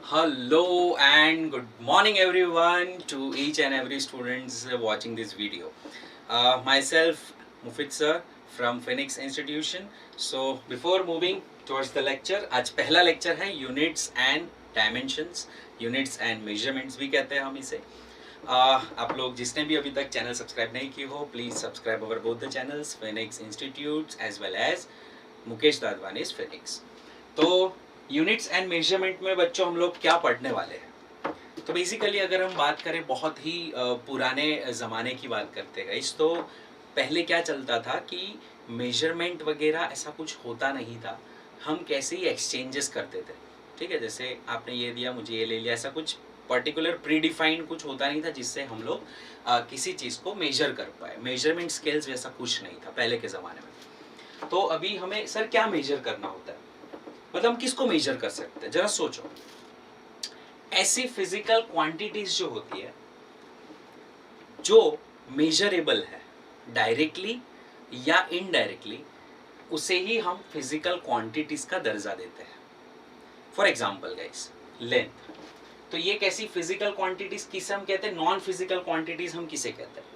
Hello and good morning everyone to each and every students watching this video. Myself Mufid sir from Phoenix Institution. So before moving towards the lecture, आज पहला lecture है units and dimensions, units and measurements भी कहते हैं हम इसे. आप लोग जिसने भी अभी तक चैनल सब्सक्राइब नहीं किए हो, please subscribe our both the channels, Phoenix Institute as well as Mukesh Dadwani's Phoenix. तो यूनिट्स एंड मेजरमेंट में बच्चों हम लोग क्या पढ़ने वाले हैं? तो बेसिकली अगर हम बात करें बहुत ही पुराने ज़माने की बात करते हैं गाइस, तो पहले क्या चलता था कि मेजरमेंट वगैरह ऐसा कुछ होता नहीं था. हम कैसे ही एक्सचेंजेस करते थे. ठीक है, जैसे आपने ये दिया, मुझे ये ले लिया, ऐसा कुछ पर्टिकुलर प्री डिफाइंड कुछ होता नहीं था जिससे हम लोग किसी चीज़ को मेजर कर पाए. मेजरमेंट स्केल्स वैसा कुछ नहीं था पहले के ज़माने में. तो अभी हमें सर क्या मेजर करना होता है, मतलब हम किसको मेजर कर सकते हैं? जरा सोचो. ऐसी फिजिकल क्वांटिटीज जो होती है जो मेजरेबल है डायरेक्टली या इनडायरेक्टली, उसे ही हम फिजिकल क्वांटिटीज का दर्जा देते हैं. For example guys, length. तो ये कैसी फिजिकल क्वांटिटीज किसे हम कहते हैं? नॉन फिजिकल क्वांटिटीज हम किसे कहते हैं?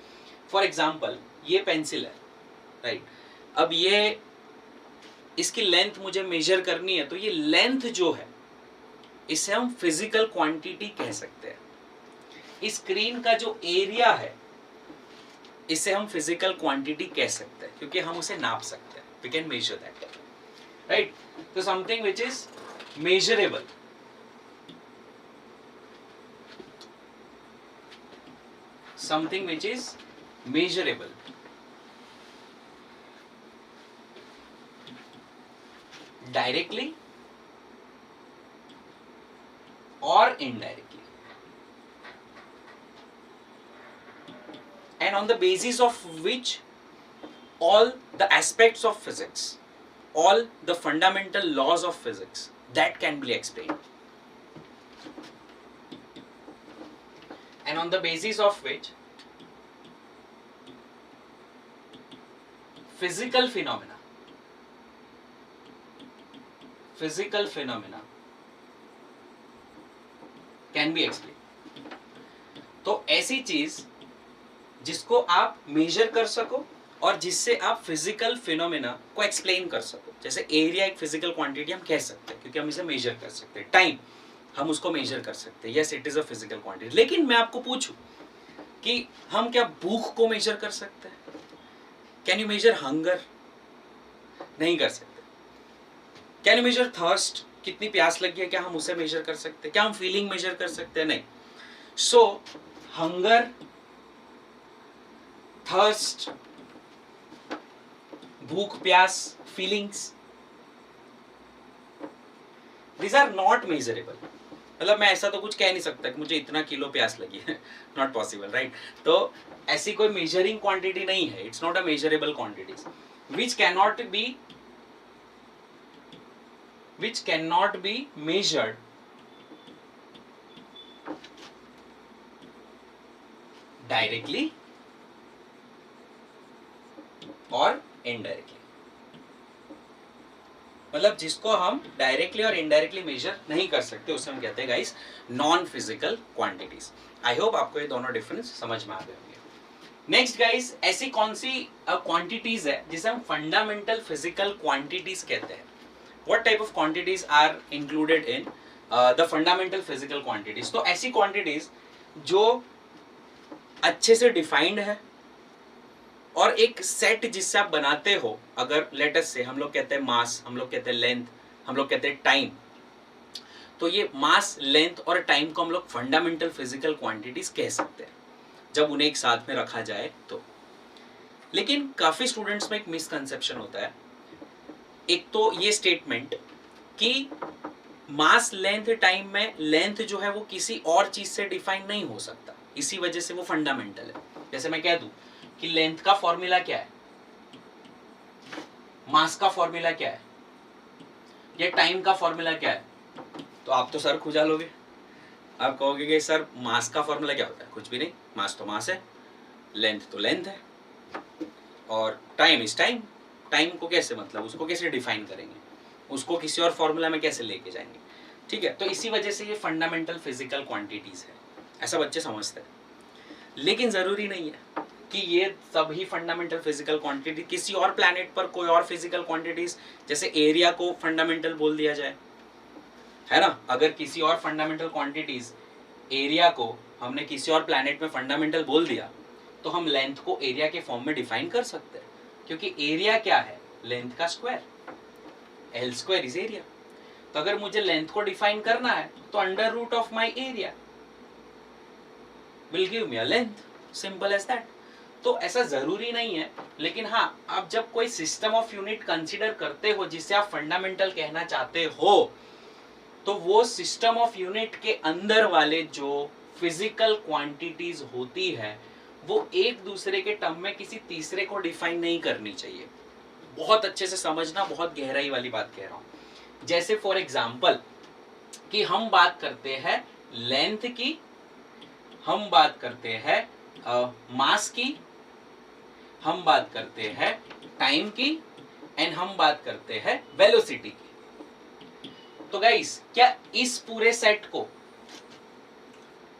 फॉर एग्जाम्पल ये पेंसिल है, राइट. अब ये इसकी लेंथ मुझे मेजर करनी है, तो ये लेंथ जो है इसे हम फिजिकल क्वांटिटी कह सकते हैं. इस स्क्रीन का जो एरिया है इसे हम फिजिकल क्वांटिटी कह सकते हैं, क्योंकि हम उसे नाप सकते हैं. We can measure that, right. तो something which is measurable, something which is measurable directly or indirectly, and on the basis of which all the aspects of physics, all the fundamental laws of physics, that can be explained, and on the basis of which physical phenomena can be explained. तो ऐसी चीज जिसको आप major कर सको और जिससे आप फिजिकल फिनोमेना को एक्सप्लेन कर सको. जैसे एरिया एक फिजिकल क्वांटिटी हम कह सकते हैं क्योंकि हम इसे मेजर कर सकते हैं. टाइम हम उसको मेजर कर सकते हैं, yes it is a physical quantity. लेकिन मैं आपको पूछूं कि हम क्या भूख को मेजर कर सकते हैं? Can you measure hunger? नहीं कर सकते. Can you measure thirst? कितनी प्यास लगी है, क्या हम उसे मेजर कर सकते हैं? क्या हम फीलिंग मेजर कर सकते हैं? नहीं. सो हंगर, थर्स्ट, भूख, प्यास, feelings, these are not measurable. मतलब मैं ऐसा तो कुछ कह नहीं सकता कि मुझे इतना किलो प्यास लगी है. Not possible, right. तो ऐसी कोई मेजरिंग क्वांटिटी नहीं है. It's not a measurable quantities which cannot be measured directly or indirectly. मतलब जिसको हम डायरेक्टली और इनडायरेक्टली मेजर नहीं कर सकते उसे हम कहते हैं guys non physical quantities. I hope आपको ये दोनों डिफरेंस समझ में आ गए होंगे. नेक्स्ट गाइस, ऐसी कौन सी क्वांटिटीज है जिसे हम फंडामेंटल फिजिकल क्वांटिटीज कहते हैं? What type of quantities are included in the fundamental physical quantities? तो ऐसी quantities जो अच्छे से डिफाइंड है और एक सेट जिससे आप बनाते हो. अगर लेटस से हम लोग कहते हैं मास, हम लोग कहते हैं लेंथ, हम लोग कहते हैं टाइम. तो ये मास, लेंथ और टाइम को हम लोग फंडामेंटल फिजिकल क्वांटिटीज कह सकते हैं जब उन्हें एक साथ में रखा जाए तो. लेकिन काफी स्टूडेंट्स में एक मिसकंसेप्शन होता है. एक तो ये स्टेटमेंट कि मास, लेंथ, टाइम में लेंथ जो है वो किसी और चीज से डिफाइन नहीं हो सकता, इसी वजह से वो फंडामेंटल है. जैसे मैं कह दूं कि लेंथ का फॉर्मूला क्या है, मास का फॉर्मूला क्या है, या टाइम का फॉर्मूला क्या है, तो आप तो सर खुजा लोगे. आप कहोगे कि सर मास का फॉर्मूला क्या होता है? कुछ भी नहीं. मास तो मास है, लेंथ तो लेंथ है, और टाइम इज टाइम. टाइम को कैसे, मतलब उसको कैसे डिफाइन करेंगे, उसको किसी और फॉर्मूला में कैसे लेके जाएंगे? ठीक है, तो इसी वजह से ये फंडामेंटल फिजिकल क्वांटिटीज है, ऐसा बच्चे समझते हैं। लेकिन जरूरी नहीं है कि ये सभी फंडामेंटल फिजिकल क्वांटिटी, किसी और प्लैनेट पर कोई और फिजिकल क्वांटिटीज जैसे एरिया को फंडामेंटल बोल दिया जाए, है ना। अगर किसी और फंडामेंटल क्वांटिटीज एरिया को हमने किसी और प्लैनेट में फंडामेंटल बोल दिया, तो हम लेंथ को एरिया के फॉर्म में डिफाइन कर सकते हैं, क्योंकि एरिया क्या है, लेंथ का square, L square is area. तो अगर मुझे लेंथ को डिफाइन करना है तो under root of my area will give me a length, simple as that. तो ऐसा जरूरी नहीं है, लेकिन हाँ, आप जब कोई सिस्टम ऑफ यूनिट कंसीडर करते हो जिसे आप फंडामेंटल कहना चाहते हो, तो वो सिस्टम ऑफ यूनिट के अंदर वाले जो फिजिकल क्वांटिटीज होती है वो एक दूसरे के टर्म में किसी तीसरे को डिफाइन नहीं करनी चाहिए। बहुत अच्छे से समझना, बहुत गहराई वाली बात कह रहा हूं। जैसे फॉर एग्जाम्पल कि हम बात करते हैं लेंथ की, हम बात करते हैं मास की, हम बात करते हैं टाइम की, एंड हम बात करते हैं वेलोसिटी की। तो गाइस, क्या इस पूरे सेट को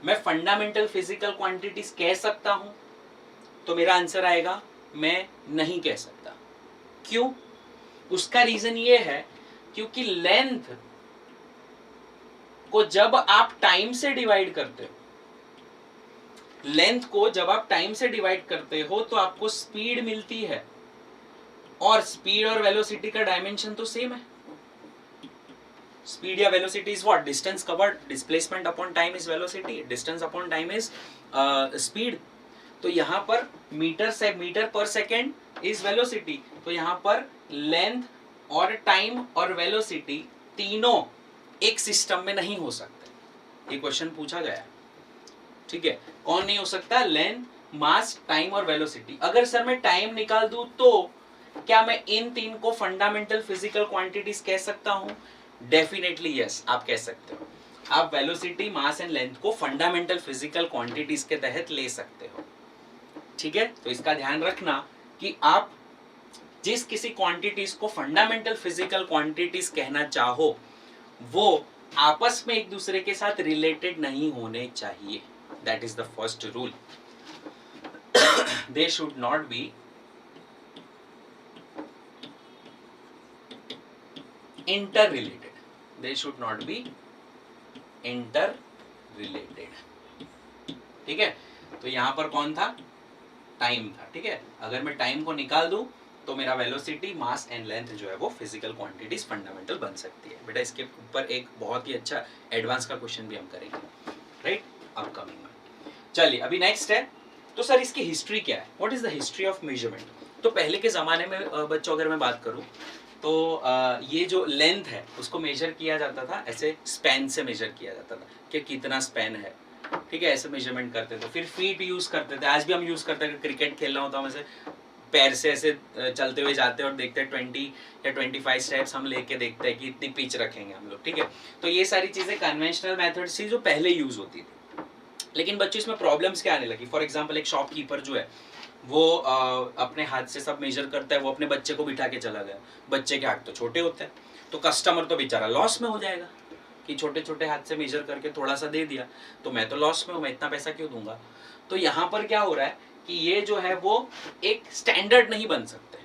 मैं फंडामेंटल फिजिकल क्वांटिटीज कह सकता हूं? तो मेरा आंसर आएगा मैं नहीं कह सकता। क्यों? उसका रीजन ये है क्योंकि लेंथ को जब आप टाइम से डिवाइड करते हो, लेंथ को जब आप टाइम से डिवाइड करते हो तो आपको स्पीड मिलती है, और स्पीड और वेलोसिटी का डायमेंशन तो सेम है। स्पीड या velocity is what? Distance covered, displacement upon time is velocity, distance upon time is speed. तो यहां पर मीटर पर सेकेंड इज वेलोसिटी, तो यहां पर लेंथ और टाइम और वेलोसिटी तीनों एक सिस्टम में नहीं हो सकते। ये क्वेश्चन पूछा गया, ठीक है। कौन नहीं हो सकता? लेंथ, मास, टाइम और वेलोसिटी। अगर सर मैं टाइम निकाल दूं तो क्या मैं इन तीन को फंडामेंटल फिजिकल क्वांटिटीज कह सकता हूं? डेफिनेटली यस, आप कह सकते हो। आप वेलोसिटी, मास एंड लेंथ को फंडामेंटल फिजिकल क्वांटिटीज के तहत ले सकते हो, ठीक है। तो इसका ध्यान रखना कि आप जिस किसी क्वांटिटीज को फंडामेंटल फिजिकल क्वांटिटीज कहना चाहो वो आपस में एक दूसरे के साथ रिलेटेड नहीं होने चाहिए। That is the first rule. They should not B inter related, they should not B inter related, ठीक है। तो यहां पर कौन था? टाइम था, ठीक है। अगर मैं टाइम को निकाल दूं तो मेरा वेलोसिटी, मास एंड लेंथ जो है वो फिजिकल क्वांटिटीज फंडामेंटल बन सकती है। बेटा इसके ऊपर एक बहुत ही अच्छा एडवांस का क्वेश्चन भी हम करेंगे, राइट, अपकमिंग में। चलिए अभी नेक्स्ट है, तो सर इसकी हिस्ट्री क्या है? What is the history of measurement? तो पहले के जमाने में बच्चों अगर मैं बात करूं तो ये जो लेंथ है उसको मेजर किया जाता था, ऐसे स्पैन से मेजर किया जाता था कि कितना स्पैन है, ठीक है, ऐसे मेजरमेंट करते थे। फिर फीट यूज करते थे, आज भी हम यूज करते हैं। क्रिकेट खेलना होता है, वैसे पैर से ऐसे चलते हुए जाते हैं और देखते हैं 20 या 25 स्टेप्स हम लेके देखते हैं कि इतनी पिच रखेंगे हम लोग, ठीक है। तो ये सारी चीजें कन्वेंशनल मेथड थी जो पहले यूज होती थी। लेकिन बच्चों इसमें प्रॉब्लम्स क्या आने लगी? फॉर एग्जाम्पल एक शॉपकीपर जो है वो अपने हाथ से सब मेजर करता है, वो अपने बच्चे को बिठा के चला गया, बच्चे के हाथ तो छोटे होते हैं, तो कस्टमर तो बेचारा लॉस में हो जाएगा कि छोटे छोटे हाथ से मेजर करके थोड़ा सा दे दिया, तो मैं तो लॉस में हूँ, मैं इतना पैसा क्यों दूंगा। तो यहाँ पर क्या हो रहा है कि ये जो है वो एक स्टैंडर्ड नहीं बन सकते।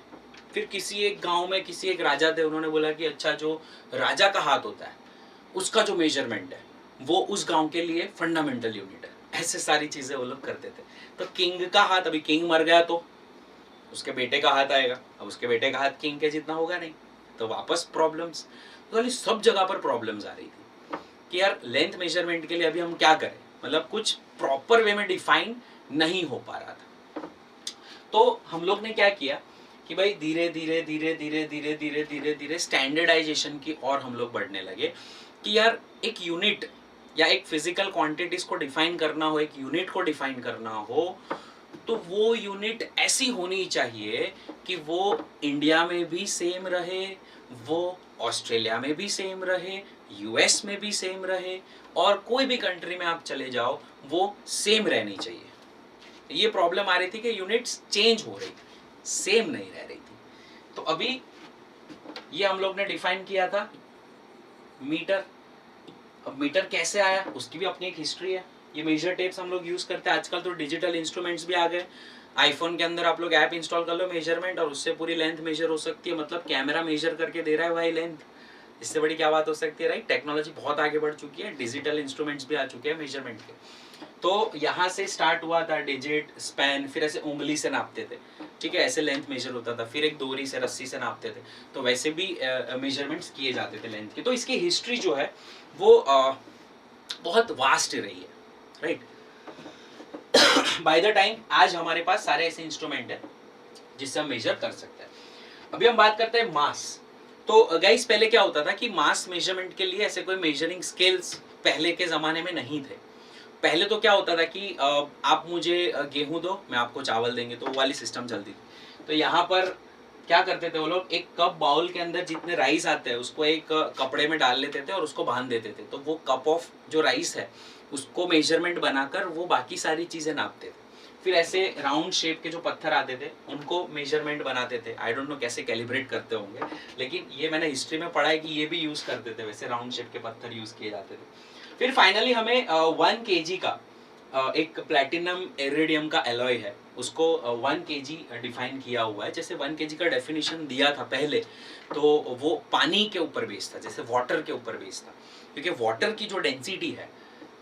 फिर किसी एक गांव में किसी एक राजा थे, उन्होंने बोला कि अच्छा जो राजा का हाथ होता है उसका जो मेजरमेंट है वो उस गांव के लिए फंडामेंटल यूनिट है। ऐसे सारी चीजें वो लोग करते थे। तो किंग का हाथ, अभी किंग मर गया तो उसके बेटे का हाथ आएगा, अब उसके बेटे का हाथ किंग के जितना होगा नहीं, तो वापस प्रॉब्लम्स। तो सब जगह पर प्रॉब्लम्स आ रही थी कि यार लेंथ मेजरमेंट के लिए अभी हम क्या करें, मतलब कुछ प्रॉपर वे में डिफाइन नहीं हो पा रहा था। तो हम लोग ने क्या किया कि भाई धीरे धीरे धीरे धीरे धीरे धीरे धीरे धीरे स्टैंडर्डाइजेशन की ओर हम लोग बढ़ने लगे कि यार एक यूनिट या एक फिजिकल क्वांटिटीज को डिफाइन करना हो, एक यूनिट को डिफाइन करना हो, तो वो यूनिट ऐसी होनी चाहिए कि वो इंडिया में भी सेम रहे, वो ऑस्ट्रेलिया में भी सेम रहे, यूएस में भी सेम रहे, और कोई भी कंट्री में आप चले जाओ वो सेम रहनी चाहिए। ये प्रॉब्लम आ रही थी कि यूनिट्स चेंज हो रही थी, सेम नहीं रह रही थी। तो अभी ये हम लोग ने डिफाइन किया था मीटर, अब मीटर कैसे आया उसकी भी अपनी एक हिस्ट्री है। ये मेजर टेप्स हम लोग यूज करते हैं। आजकल तो डिजिटल इंस्ट्रूमेंट्स भी आ गए। आईफोन के अंदर आप लोग ऐप इंस्टॉल कर लो मेजरमेंट, और उससे पूरी लेंथ मेजर हो सकती है। मतलब कैमरा मेजर करके दे रहा है भाई लेंथ, इससे बड़ी क्या बात हो सकती है, राइट। टेक्नोलॉजी बहुत आगे बढ़ चुकी है, डिजिटल इंस्ट्रूमेंट्स भी आ चुके हैं मेजरमेंट के। तो यहाँ से स्टार्ट हुआ था डिजिट, स्पैन, फिर ऐसे उंगली से नापते थे, ठीक है, ऐसे लेंथ मेजर होता था, फिर एक डोरी से, रस्सी से नापते थे। तो वैसे भी मेजरमेंट्स किए जाते थे लेंथ के। तो इसकी हिस्ट्री जो है वो बहुत वास्ट रही है, राइट। बाय द टाइम आज हमारे पास सारे ऐसे इंस्ट्रूमेंट हैं जिससे हम मेजर कर सकते हैं। अभी हम बात करते हैं मास। तो गाइस पहले क्या होता था कि मास मेजरमेंट के लिए ऐसे कोई मेजरिंग स्केल्स पहले के ज़माने में नहीं थे। पहले तो क्या होता था कि आप मुझे गेहूं दो, मैं आपको चावल देंगे, तो वो वाली सिस्टम चलती थी। तो यहाँ पर क्या करते थे वो लोग, एक कप बाउल के अंदर जितने राइस आते हैं उसको एक कपड़े में डाल लेते थे और उसको बांध देते थे। तो वो कप ऑफ जो राइस है उसको मेजरमेंट बनाकर वो बाकी सारी चीज़ें नापते थे। फिर ऐसे राउंड शेप के जो पत्थर आते थे उनको मेजरमेंट बनाते थे। आई डोंट नो कैसे कैलिब्रेट करते होंगे, लेकिन ये मैंने हिस्ट्री में पढ़ा है कि ये भी यूज़ करते थे, वैसे राउंड शेप के पत्थर यूज़ किए जाते थे। फिर फाइनली हमें 1 kg का एक प्लैटिनम इरिडियम का एलॉय है, उसको 1 kg डिफाइन किया हुआ है। जैसे 1 kg का डेफिनेशन दिया था पहले, तो वो पानी के ऊपर बेस्ड था, जैसे वाटर के ऊपर बेस्ड था, क्योंकि वाटर की जो डेंसिटी है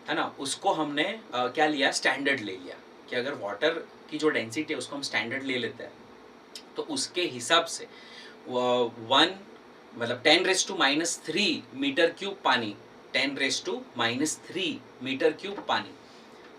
ना, उसको हमने क्या लिया, स्टैंडर्ड ले लिया कि अगर वाटर की जो डेंसिटी है उसको हम स्टैंडर्ड ले लेते हैं तो उसके हिसाब से 1 मतलब 10⁻³ मीटर क्यूब पानी, 10⁻³ मीटर क्यूब पानी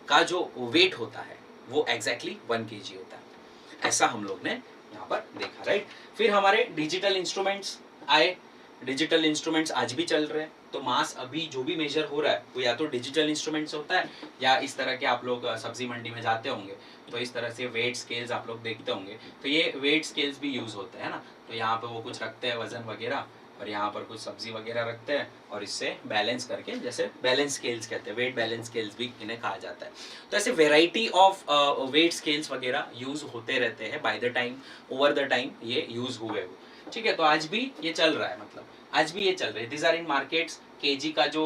का जो वेट होता है वो एग्जैक्टली 1 kg होता है। ऐसा हम लोग ने यहाँ पर देखा, राइट। फिर हमारे डिजिटल इंस्ट्रूमेंट्स आए। डिजिटल इंस्ट्रूमेंट्स आज भी चल रहे हैं। तो मास अभी जो भी मेजर हो रहा है वो या तो डिजिटल इंस्ट्रूमेंट्स होता है, या इस तरह के आप लोग सब्जी मंडी में जाते होंगे तो इस तरह से वेट स्केल्स आप लोग देखते होंगे, तो ये वेट स्केल्स भी यूज होते हैं ना। तो यहाँ पे वो कुछ रखते हैं वजन वगैरह, और यहाँ पर कुछ सब्जी वगैरह रखते हैं और इससे बैलेंस करके, जैसे बैलेंस स्केल्स कहते हैं, वेट बैलेंस स्केल्स भी इन्हें कहा जाता है। तो ऐसे वेराइटी ऑफ वेट स्केल्स वगैरह यूज होते रहते हैं by the time, over the time ये यूज हुए, ठीक है। तो आज भी ये चल रहा है, मतलब आज भी ये चल रहा है। This are in markets. KG का जो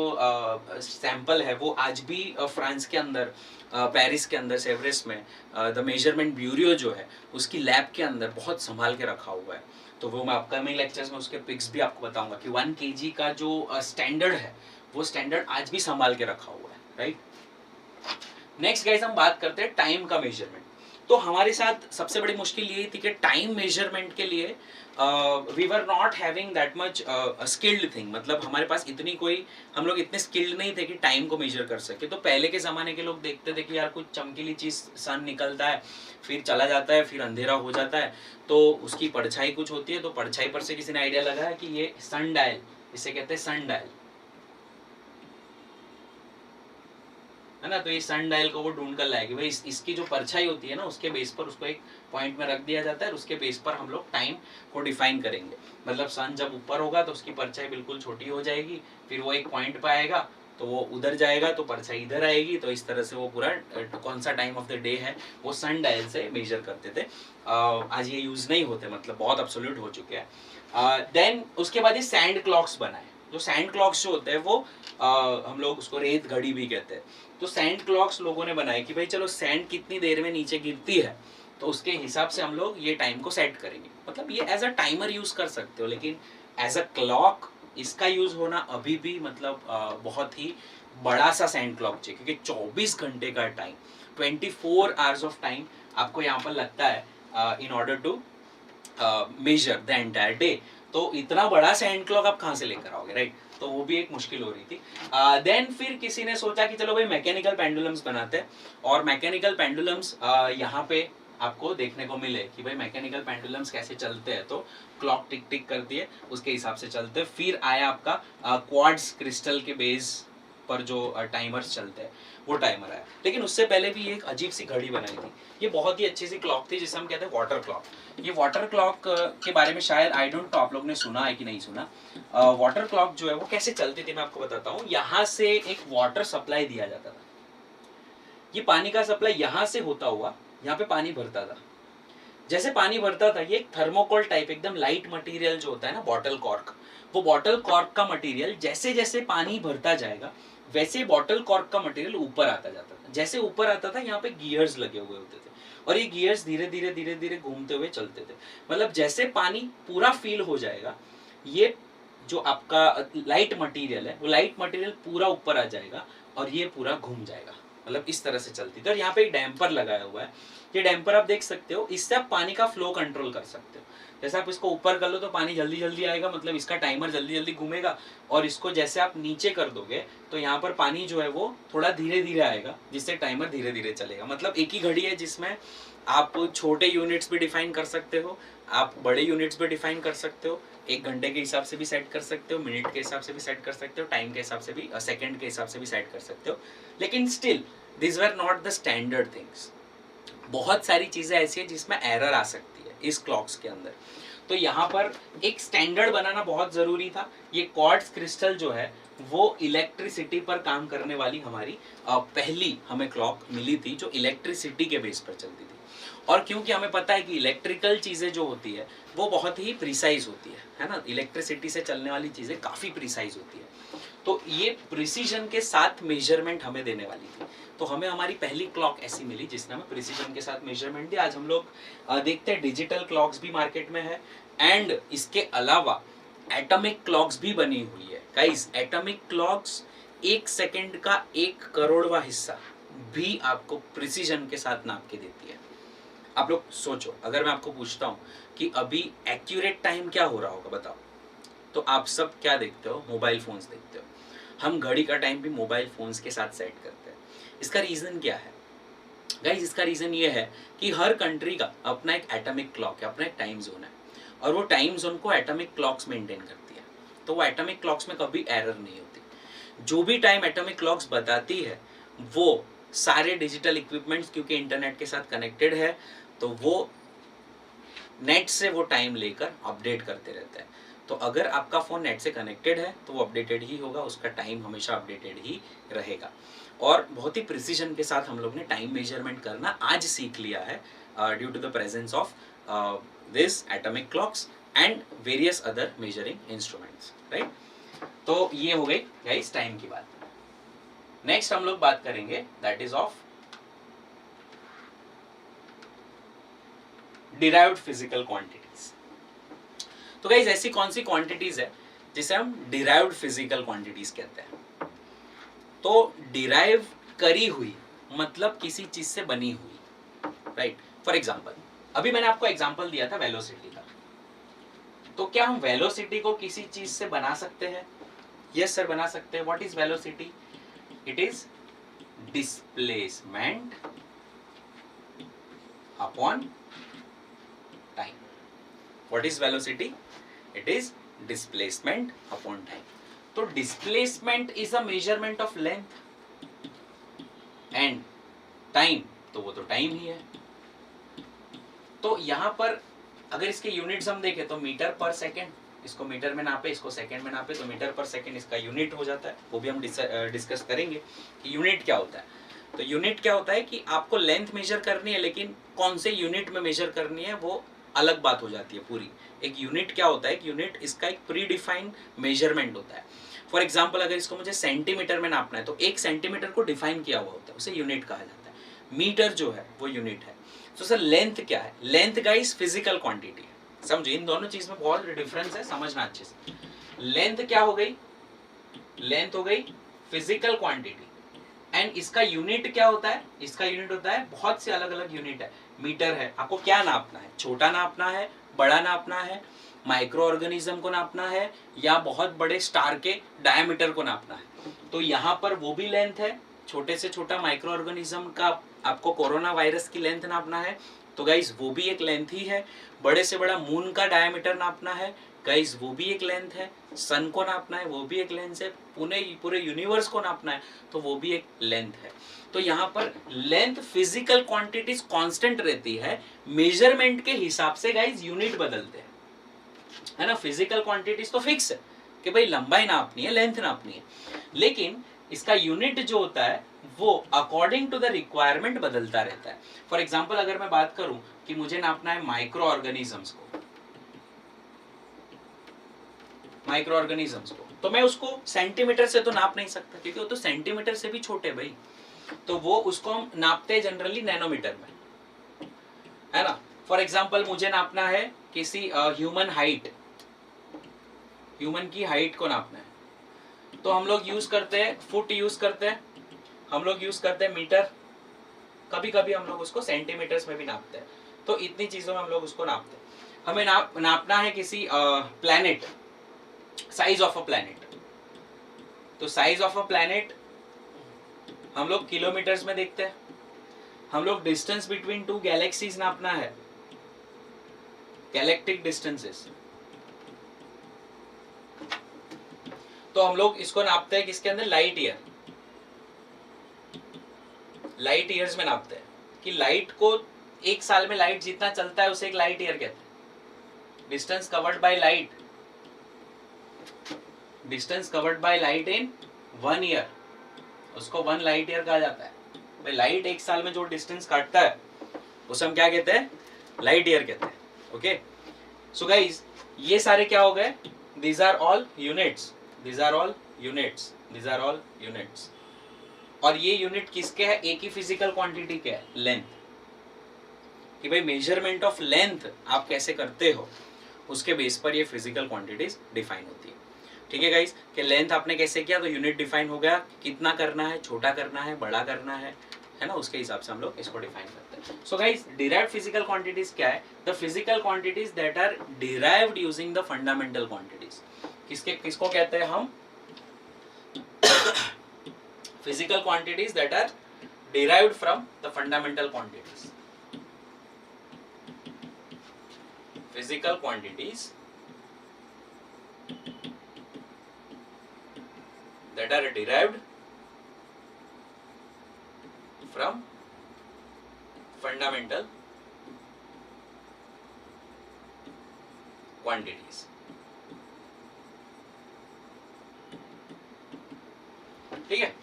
सैंपल है वो आज भी फ्रांस के अंदर, पेरिस के अंदर, सेवरेस में द मेजरमेंट ब्यूरो जो है उसकी लैब के अंदर बहुत संभाल के रखा हुआ है। तो वो मैं अपकमिंग लेक्चर्स में उसके पिक्स भी आपको बताऊंगा कि 1 kg का जो स्टैंडर्ड है वो स्टैंडर्ड आज भी संभाल के रखा हुआ है, राइट। नेक्स्ट गाइस हम बात करते हैं टाइम का मेजरमेंट। तो हमारे साथ सबसे बड़ी मुश्किल यही थी कि टाइम मेजरमेंट के लिए we were not having that much skilled thing, मतलब हमारे पास इतनी कोई, हम लोग इतने स्किल्ड नहीं थे कि टाइम को मेजर कर सके। तो पहले के ज़माने के लोग देखते थे कि यार कुछ चमकीली चीज़, सन निकलता है फिर चला जाता है, फिर अंधेरा हो जाता है, तो उसकी परछाई कुछ होती है, तो परछाई पर से किसी ने आइडिया लगाया कि ये सन डायल, इसे कहते हैं सन डायल, है ना। तो ये सन डायल को वो ढूंढ कर लाएगी भाई, इसकी जो परछाई होती है ना उसके बेस पर उसको एक पॉइंट में रख दिया जाता है और उसके बेस पर हम लोग टाइम को डिफाइन करेंगे। मतलब सन जब ऊपर होगा तो उसकी परछाई बिल्कुल छोटी हो जाएगी, फिर वो एक पॉइंट पर आएगा तो वो उधर जाएगा तो परछाई इधर आएगी, तो इस तरह से वो पूरा कौन सा टाइम ऑफ द डे है वो सन डायल से मेजर करते थे। आज ये यूज नहीं होते, मतलब बहुत अब्सोल्यूट हो चुके हैं। देन उसके बाद ये सैंड क्लॉक्स बनाए। जो सैंड क्लॉक्स जो होते हैं वो हम लोग उसको रेत घड़ी भी कहते हैं। तो सैंड क्लॉक्स लोगों ने बनाए कि भाई चलो सैंड कितनी देर में नीचे गिरती है तो उसके हिसाब से हम लोग ये टाइम को सेट करेंगे। मतलब ये एज अ टाइमर यूज कर सकते हो, लेकिन एज अ क्लॉक इसका यूज होना अभी भी मतलब बहुत ही बड़ा सा सैंड क्लॉक चाहिए, क्योंकि 24 घंटे का टाइम, 24 आवर्स ऑफ टाइम आपको यहाँ पर लगता है in order to measure the entire day. तो इतना बड़ा सैंड क्लॉक आप कहाँ से लेकर आओगे, राइट। तो वो भी एक मुश्किल हो रही थी। देन फिर किसी ने सोचा कि चलो भाई मैकेनिकल पेंडुलम्स बनाते हैं, और मैकेनिकल पेंडुलम्स यहाँ पे आपको देखने को मिले कि भाई मैकेनिकल पेंडुलम्स कैसे चलते हैं। तो क्लॉक टिक टिक करती है, उसके हिसाब से चलते हैं। फिर आया आपका क्वार्ट्ज क्रिस्टल के बेस पर जो टाइमर्स चलते हैं वो टाइमर आया। लेकिन उससे पहले भी एक अजीब सी घड़ी बनाई थी, ये बहुत ही अच्छी सी क्लॉक थी जिसे हम कहते हैं वाटर क्लॉक। ये वाटर क्लॉक के बारे में शायद आई डोंट नो आप लोग ने सुना है कि नहीं सुना। वाटर क्लॉक जो है वो कैसे चलती थी मैं आपको बताता हूँ। यहाँ से एक वाटर सप्लाई दिया जाता था, ये पानी का सप्लाई यहाँ से होता हुआ यहाँ पे पानी भरता था। जैसे पानी भरता था ये एक थर्मोकोल टाइप एकदम लाइट मटेरियल जो होता है ना, बॉटल कॉर्क, वो बॉटल कॉर्क का मटेरियल जैसे जैसे पानी भरता जाएगा वैसे बॉटल कॉर्क का मटेरियल ऊपर आता जाता था। जैसे ऊपर आता था यहाँ पे गियर्स लगे हुए होते थे और ये गियर्स धीरे धीरे धीरे धीरे घूमते हुए चलते थे। मतलब जैसे पानी पूरा फील हो जाएगा, ये जो आपका लाइट मटेरियल है वो लाइट मटेरियल पूरा ऊपर आ जाएगा और ये पूरा घूम जाएगा। मतलब इस तरह से चलती थी। और यहाँ पे एक डैम्पर लगाया हुआ है, ये डैम्पर आप देख सकते हो, इससे आप पानी का फ्लो कंट्रोल कर सकते हो। जैसे आप इसको ऊपर कर लो तो पानी जल्दी जल्दी आएगा, मतलब इसका टाइमर जल्दी जल्दी घूमेगा। और इसको जैसे आप नीचे कर दोगे तो यहाँ पर पानी जो है वो थोड़ा धीरे धीरे आएगा, जिससे टाइमर धीरे धीरे चलेगा। मतलब एक ही घड़ी है जिसमें आप छोटे यूनिट्स भी डिफाइन कर सकते हो, आप बड़े यूनिट्स भी डिफाइन कर सकते हो, 1 घंटे के हिसाब से भी सेट कर सकते हो, मिनट के हिसाब से भी सेट कर सकते हो, टाइम के हिसाब से भी, सेकंड के हिसाब से भी सेट कर सकते हो। लेकिन still this were not the standard things. बहुत सारी चीजें ऐसी है जिसमें एरर आ सकती है इस क्लॉक्स के अंदर। तो यहाँ पर एक स्टैंडर्ड बनाना बहुत जरूरी था। ये क्वार्ट्ज क्रिस्टल जो है वो इलेक्ट्रिसिटी पर काम करने वाली हमारी पहली हमें क्लॉक मिली थी जो इलेक्ट्रिसिटी के बेस पर चलती थी। और क्योंकि हमें पता है कि इलेक्ट्रिकल चीजें जो होती है वो बहुत ही प्रिसाइज होती है ना, इलेक्ट्रिसिटी से चलने वाली चीजें काफी प्रिसाइज होती है। तो ये प्रिसीजन के साथ मेजरमेंट हमें देने वाली थी। तो हमें हमारी पहली क्लॉक ऐसी मिली जिसने हमें प्रिसीजन के साथ मेजरमेंट दिया। आज हम लोग देखते हैं डिजिटल क्लॉक्स भी मार्केट में है एंड इसके अलावा एटॉमिक क्लॉक्स भी बनी हुई है। गाइस, एटॉमिक क्लॉक्स 1 सेकंड का 1 करोड़वा हिस्सा भी आपको प्रिसीजन के साथ नाप के देती है। आप लोग सोचो, अगर मैं आपको पूछता हूँ कि अभी एक्यूरेट टाइम क्या हो रहा होगा बताओ, तो आप सब क्या देखते हो? मोबाइल फोन्स देखते हो। हम घड़ी का टाइम भी मोबाइल फोन्स के साथ सेट करते हैं। इसका रीजन क्या है गाइस? इसका रीजन ये है कि हर कंट्री का अपना एक एटॉमिक क्लॉक है, अपना एक टाइम जोन है और वो टाइम जोन को एटॉमिक क्लॉक्स मेंटेन करती है। तो वो एटॉमिक क्लॉक्स में कभी एरर नहीं होती। जो भी टाइम एटॉमिक क्लॉक्स बताती है वो सारे डिजिटल इक्विपमेंट्स क्योंकि इंटरनेट के साथ कनेक्टेड है तो वो नेट से वो टाइम लेकर अपडेट करते रहता है। तो अगर आपका फ़ोन नेट से कनेक्टेड है तो वो अपडेटेड ही होगा, उसका टाइम हमेशा अपडेटेड ही रहेगा। और बहुत ही प्रिसीजन के साथ हम लोग ने टाइम मेजरमेंट करना आज सीख लिया है due to the presence of this atomic clocks and various other measuring instruments, right. तो ये हो गई गाइस टाइम की बात। नेक्स्ट हम लोग बात करेंगे that is of derived physical quantities. तो गाइस ऐसी कौन सी क्वांटिटीज है जिसे हम डिराइव्ड फिजिकल क्वांटिटीज कहते हैं? तो डिराइव करी हुई मतलब किसी चीज से बनी हुई, राइट। फॉर एग्जांपल अभी मैंने आपको एग्जांपल दिया था वेलोसिटी का, तो क्या हम वेलोसिटी को किसी चीज से बना सकते हैं? यस सर, बना सकते हैं। What is velocity? It is displacement upon time. What is velocity? It is displacement upon time. तो displacement is a measurement of length and time, तो वो तो टाइम ही है। तो यहाँ पर अगर इसके यूनिट्स हम देखें तो मीटर पर सेकेंड, इसको मीटर में नापे, इसको सेकेंड में नापे तो मीटर पर सेकेंड इसका यूनिट हो जाता है। वो भी हम डिस्कस करेंगे कि यूनिट क्या होता है। तो यूनिट क्या होता है कि आपको लेंथ मेजर करनी है, लेकिन कौन से यूनिट में मेजर करनी है वो अलग बात हो जाती है पूरी। एक यूनिट क्या होता है? एक यूनिट इसका एक प्री डिफाइंड मेजरमेंट होता है। फॉर एग्जांपल अगर इसको मुझे सेंटीमीटर में नापना है तो 1 सेंटीमीटर को डिफाइन किया हुआ होता है, उसे यूनिट कहा जाता है। मीटर जो है वो यूनिट है। तो सर लेंथ क्या है? लेंथ गाइस फिजिकल क्वांटिटी है। समझो, इन दोनों चीज में बहुत डिफरेंस है, समझना अच्छे से। लेंथ क्या हो गई? लेंथ हो गई फिजिकल क्वांटिटी एंड इसका यूनिट क्या होता है? इसका यूनिट होता है, बहुत से अलग अलग यूनिट है। मीटर है, आपको क्या नापना है? छोटा नापना है, बड़ा नापना है, माइक्रो ऑर्गेनिज्म को नापना है या बहुत बड़े स्टार के डायमीटर को नापना है। तो यहाँ पर वो भी लेंथ है, छोटे से छोटा माइक्रो ऑर्गेनिज्म का आपको कोरोना वायरस की लेंथ नापना है तो गाइस वो भी एक लेंथ ही है। बड़े से बड़ा मून का डायमीटर नापना है गाइस वो भी एक लेंथ है। सन को नापना है वो भी एक लेंथ है। पूरे यूनिवर्स को नापना है तो वो भी एक लेंथ है। तो यहाँ पर लेंथ फिजिकल क्वांटिटीज कांस्टेंट रहती है, मेजरमेंट के हिसाब से गाइस यूनिट बदलते हैं, है ना। फिजिकल क्वांटिटीज तो फिक्स है कि भाई लंबाई नापनी है, लेंथ नापनी है, लेकिन इसका यूनिट जो होता है वो अकॉर्डिंग टू द रिक्वायरमेंट बदलता रहता है। फॉर एग्जाम्पल अगर मैं बात करूं कि मुझे नापना है माइक्रो ऑर्गेनिजम्स को, माइक्रो ऑर्गेनिजम्स को, तो मैं उसको सेंटीमीटर से तो नाप नहीं सकता, क्योंकि वो तो सेंटीमीटर से भी छोटे भाई, तो वो उसको हम नापते हैं जनरली नैनोमीटर में, है ना। फॉर एग्जाम्पल मुझे नापना है किसी ह्यूमन हाइट, ह्यूमन की हाइट को नापना है, तो हम लोग यूज करते हैं फुट, यूज करते हैं, हम लोग यूज करते हैं मीटर, कभी कभी हम लोग उसको सेंटीमीटर्स में भी नापते हैं, तो इतनी चीजों में हम लोग उसको नापते हैं। हमें नापना है किसी planet, size of a planet, तो साइज ऑफ अ प्लैनेट हम लोग किलोमीटर्स में देखते हैं। हम लोग डिस्टेंस बिटवीन टू गैलेक्सीज नापना है, गैलेक्टिक डिस्टेंसेस, तो हम लोग इसको नापते हैं किसके अंदर, लाइट ईयर, लाइट ईयर्स में नापते हैं कि लाइट को एक साल में लाइट जितना चलता है उसे एक लाइट ईयर कहते हैं। Distance covered by light, distance covered by light in 1 year, उसको 1 लाइट ईयर कहा जाता है। भाई लाइट एक साल में जो डिस्टेंस काटता है उसे हम क्या कहते हैं, लाइट ईयर कहते हैं। ओके, सो गाइज ये सारे क्या हो गए, these are all units, these are all units, these are all units. और ये यूनिट किसके है, एक ही फिजिकल क्वांटिटी के है, लेंथ, कि भाई मेजरमेंट ऑफ लेंथ आप कैसे करते हो उसके बेस पर ये फिजिकल क्वांटिटीज डिफाइन होती है। ठीक है गाइस, कि लेंथ आपने कैसे किया, तो यूनिट डिफाइन हो गया, कितना करना है, छोटा करना है, बड़ा करना है ना, उसके हिसाब से हम लोग इसको डिफाइन करते हैं। So guys derived physical quantities क्या है, the physical quantities that are derived using the fundamental quantities. किसको कहते हैं हम, physical quantities that are derived from the fundamental quantities. Physical quantities that are derived from fundamental quantities. ठीक है,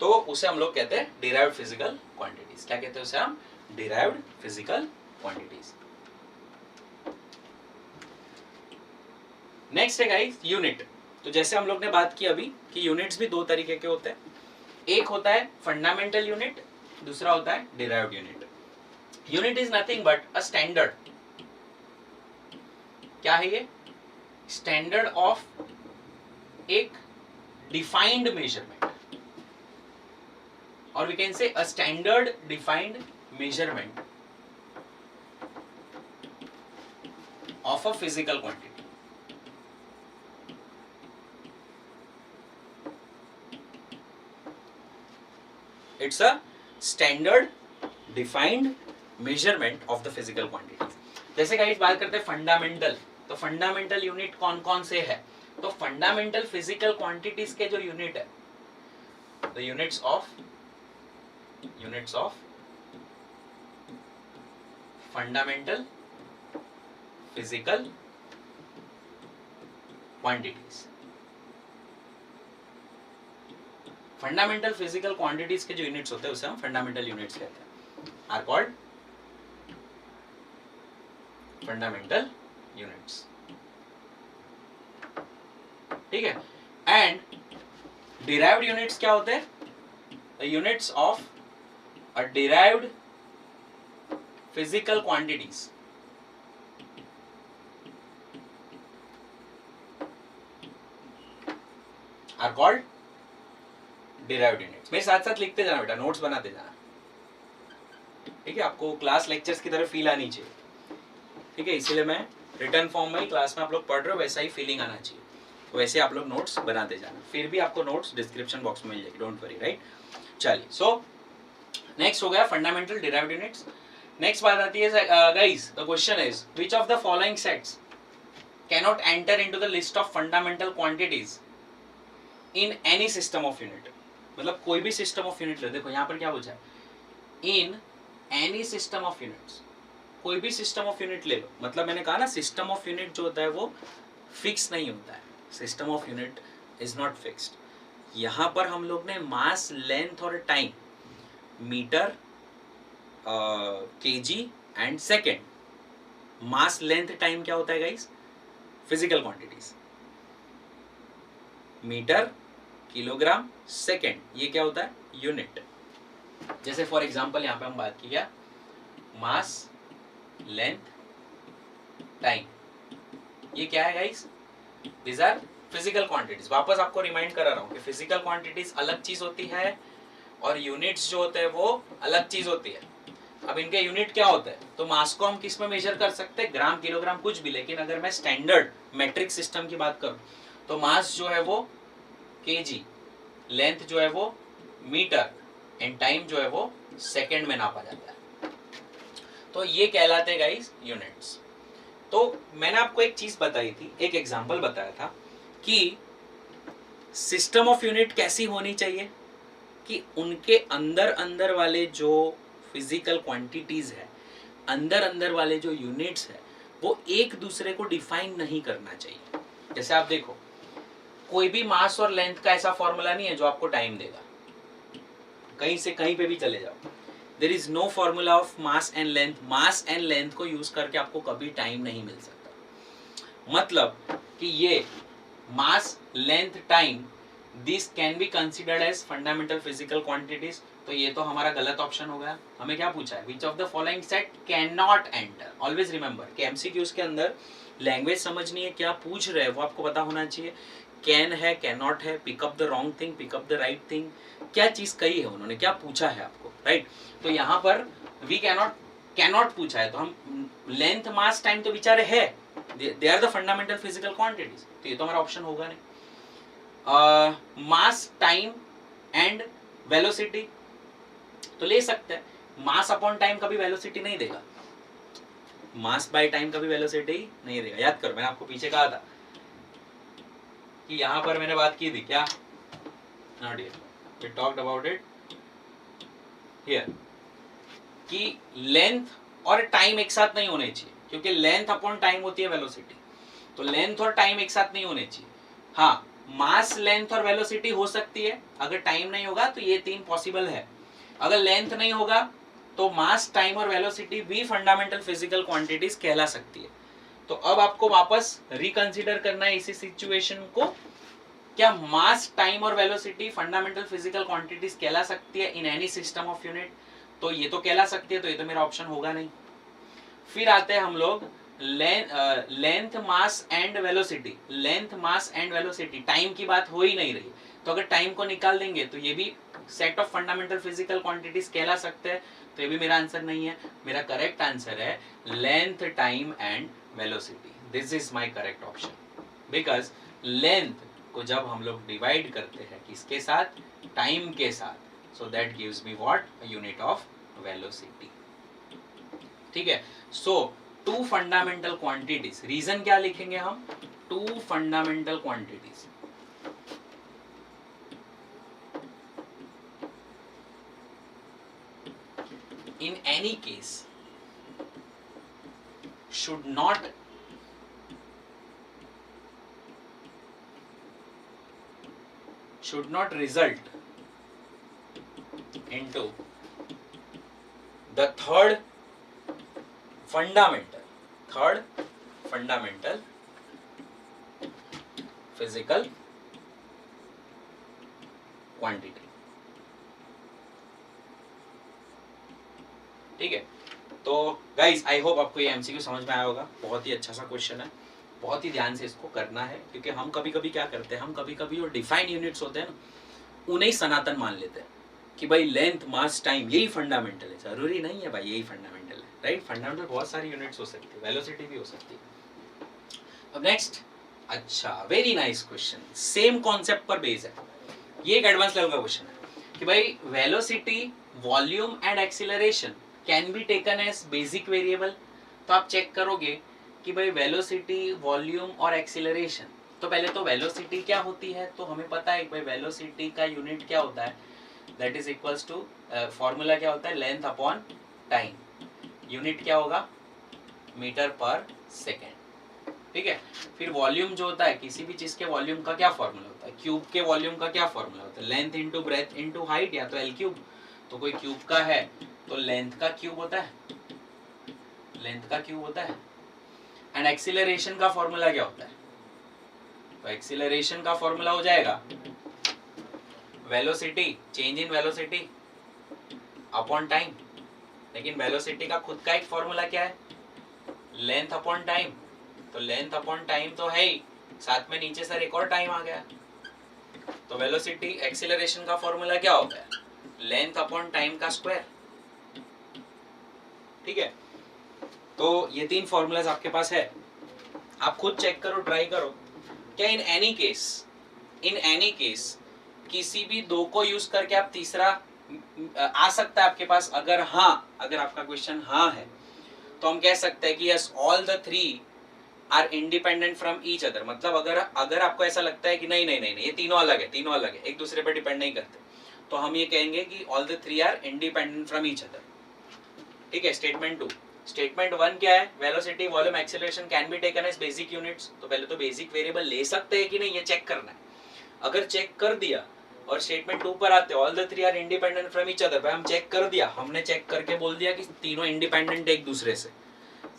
तो उसे हम लोग कहते हैं डिराइव्ड फिजिकल क्वांटिटीज। क्या कहते हैं उसे हम, डिराइव्ड फिजिकल क्वांटिटीज। नेक्स्ट है गाइस यूनिट। तो जैसे हम लोग ने बात की अभी कि यूनिट्स भी दो तरीके के होते हैं, एक होता है फंडामेंटल यूनिट, दूसरा होता है derived unit. Unit is nothing but a standard, क्या है ये, स्टैंडर्ड ऑफ एक defined measurement, or we can say a standard defined measurement of a physical quantity. It's a standard defined measurement of the physical quantities. जैसे guys बात करते हैं fundamental, तो fundamental unit कौन कौन से है, तो फंडामेंटल फिजिकल क्वांटिटीज के जो यूनिट है, the units of fundamental physical quantities। Fundamental physical quantities के जो यूनिट्स होते हैं उसे हम फंडामेंटल यूनिट्स कहते हैं, आर कॉल्ड फंडामेंटल यूनिट्स। ठीक है, एंड डिराइव्ड यूनिट्स क्या होते हैं, the units of a derived physical quantities are called derived units। मेरे साथ साथ लिखते जाना बेटा, नोट्स बनाते जाना, ठीक है, आपको क्लास लेक्चर्स की तरह फील आनी चाहिए। ठीक है, इसीलिए मैं रिटर्न फॉर्म में ही क्लास में आप लोग पढ़ रहे हो वैसा ही फीलिंग आना चाहिए, तो वैसे आप लोग नोट्स बनाते जाना, फिर भी आपको नोट्स डिस्क्रिप्शन बॉक्स में मिल जाएगी, डोंट वरी, राइट। चलिए, सो नेक्स्ट हो गया फंडामेंटल डिराइव्ड यूनिट्स। नेक्स्ट बात आती है guys, the question is which of the following sets cannot enter into the list of fundamental quantities in any system of unit. मतलब कोई भी system of unit ले, देखो यहाँ पर क्या पूछा है, in any system of units, कोई भी सिस्टम ऑफ यूनिट ले लो। मतलब मैंने कहा ना, सिस्टम ऑफ यूनिट जो होता है वो फिक्स नहीं होता है, system of unit is not fixed. यहाँ पर हम लोग ने मास, लेंथ और time, metre, KG and second. Mass, length, time क्या होता है guys, physical quantities. Metre, kilogram, second, ये क्या होता है? यूनिट। जैसे फॉर एग्जांपल यहाँ पे हम बात किया मास, लेंथ, टाइम, ये क्या है guys? These are physical quantities. वापस आपको रिमाइंड करा रहा हूँ कि फिजिकल क्वांटिटीज अलग चीज होती है और यूनिट्स जो होते हैं वो अलग चीज होती है। अब इनके यूनिट क्या होते हैं? तो मास को हम किस में मेजर कर सकते हैं? ग्राम, किलोग्राम, कुछ भी। लेकिन अगर मैं स्टैंडर्ड मेट्रिक सिस्टम की बात करूं तो मास जो है वो केजी, लेंथ जो है वो मीटर एंड टाइम जो है वो सेकंड में नापा जाता है। तो ये कहलाते हैं गाइस यूनिट्स। तो मैंने आपको एक चीज बताई थी, एक एग्जांपल बताया था कि सिस्टम ऑफ यूनिट कैसी होनी चाहिए कि उनके अंदर अंदर वाले जो फिजिकल क्वांटिटीज है, अंदर अंदर वाले जो यूनिट्स है, वो एक दूसरे को डिफाइन नहीं करना चाहिए। जैसे आप देखो, कोई भी मास और लेंथ का ऐसा फॉर्मूला नहीं है जो आपको टाइम देगा। कहीं से कहीं पे भी चले जाओ, there is no formula of mass and length. Mass and length को यूज करके आपको कभी टाइम नहीं मिल सकता। मतलब कि ये mass, length, time, this can be considered as fundamental physical quantities. तो ये तो हमारा गलत ऑप्शन हो गया। हमें क्या पूछा है? Which of the following set can not enter. Always remember कि एमसीक्यूज के अंदर लैंग्वेज समझनी है, क्या पूछ रहे हैं वो आपको पता होना चाहिए। कैन है, कैन नॉट है, pick up the wrong thing, pick up the right thing, क्या चीज कही है उन्होंने, क्या पूछा है आपको, राइट। तो यहाँ पर वी कैनॉट पूछा है, तो हम लेंथ, मास, टाइम तो बेचारे है, they are the fundamental physical quantities, तो ये तो हमारा ऑप्शन होगा नहीं। मास, टाइम एंड वेलोसिटी तो ले सकते हैं। मास अपॉन टाइम कभी वेलोसिटी नहीं देगा, मास बाय टाइम कभी वेलोसिटी नहीं देगा। याद करो, मैंने आपको पीछे कहा था कि यहां पर मैंने बात की थी क्या? Not here, we talked about it here कि लेंथ और टाइम एक साथ नहीं होने चाहिए, क्योंकि लेंथ अपॉन टाइम होती है वेलोसिटी। तो लेंथ और टाइम एक साथ नहीं होने चाहिए। हाँ, मास, लेंथ और वेलोसिटी हो सकती है। अगर टाइम नहीं होगा तो ये तीन पॉसिबल है। अगर लेंथ नहीं होगा तो मास, टाइम और वेलोसिटी भी फंडामेंटल फिजिकल क्वांटिटीज कहला सकती है। तो अब आपको वापस रिकंसिडर करना है इसी सिचुएशन को, क्या मास, टाइम और वेलोसिटी फंडामेंटल फिजिकल क्वांटिटीज कहला सकती है in any system of unit? तो ये तो कहला सकती है, तो ये तो मेरा ऑप्शन होगा नहीं। फिर आते हैं हम लोग length, mass and velocity. Length, mass and velocity, time की बात हो ही नहीं रही, तो अगर टाइम को निकाल देंगे तो ये भी set of fundamental physical quantities कहला सकते हैं, तो ये भी मेरा आंसर नहीं है। मेरा करेक्ट आंसर है length, time and velocity. This is my correct option, because length को जब हम लोग डिवाइड करते हैं किसके साथ? टाइम के साथ, so that gives me what? Unit of velocity. ठीक है। So two fundamental quantities, reason क्या लिखेंगे हम? Two fundamental quantities in any case should not result into the third fundamental physical quantity। ठीक है। तो गाइस, आई होप आपको ये एमसीक्यू समझ में आया होगा। बहुत ही अच्छा सा क्वेश्चन है, बहुत ही ध्यान से इसको करना है, क्योंकि हम कभी कभी क्या करते हैं, हम कभी कभी जो डिफाइंड यूनिट्स होते हैं ना, उन्हें सनातन मान लेते हैं कि भाई लेंथ, मास, टाइम यही फंडामेंटल है। जरूरी नहीं है भाई यही फंडामेंटल है, राइट। फंडामेंटल बहुत सारी यूनिट्स हो सकती है, वेलोसिटी भी हो सकती है। अब नेक्स्ट, अच्छा, very nice question, same concept पर बेस है। ये एक एडवांस लेवल का क्वेश्चन है कि भाई velocity, volume and acceleration can be taken as basic variable. तो आप चेक करोगे कि भाई वेलोसिटी, वॉल्यूम और एक्सीलरेशन, तो पहले तो वेलोसिटी क्या होती है, तो हमें पता है भाई वेलोसिटी का यूनिट क्या होता है, that is equals to, formula क्या होता है? Length upon time. यूनिट क्या होगा? मीटर पर सेकेंड। ठीक है। फिर वॉल्यूम जो होता है, किसी भी चीज के वॉल्यूम का क्या फॉर्मूला होता है? क्यूब के वॉल्यूम का क्या फॉर्मूला होता है? Length into breadth into height, या तो एल क्यूब। तो कोई क्यूब का है तो लेंथ का क्यूब होता है, लेंथ का क्यूब होता है। एंड एक्सीलरेशन का फॉर्मूला क्या होता है? तो एक्सीलरेशन का फॉर्मूला हो जाएगा velocity, change in velocity upon time. लेकिन वेलोसिटी का खुद का एक फॉर्मूला क्या है, लेंथ अपॉन टाइम। तो लेंथ अपॉन टाइम तो है ही, साथ में नीचे सर एक और टाइम आ गया। तो वेलोसिटी एक्सीलरेशन का फॉर्मूला क्या होता है, लेंथ अपॉन टाइम का स्क्वायर। ठीक है, तो ये तीन फॉर्मूलाज आपके पास है, आप खुद चेक करो, ट्राई करो। क्या इन एनी केस किसी भी दो को यूज करके आप तीसरा आ सकता है आपके पास? अगर हाँ, अगर आपका क्वेश्चन हाँ है तो हम कह सकते हैं कि yes all the three are independent from each other. मतलब अगर आपको ऐसा लगता है कि नहीं नहीं नहीं, नहीं ये तीनों अलग है, एक दूसरे पर डिपेंड नहीं करते, तो हम ये कहेंगे कि all the three are independent from each other. ठीक है, स्टेटमेंट 2। स्टेटमेंट 1 क्या है, velocity volume acceleration can be taken as basic units. तो पहले तो बेसिक वेरिएबल ले सकते हैं कि नहीं, ये चेक करना है। अगर चेक कर दिया और स्टेटमेंट 2 पर आते all the three are independent from each other, भाई हम चेक कर दिया, हमने चेक करके बोल दिया कि तीनों इंडिपेंडेंट एक दूसरे से,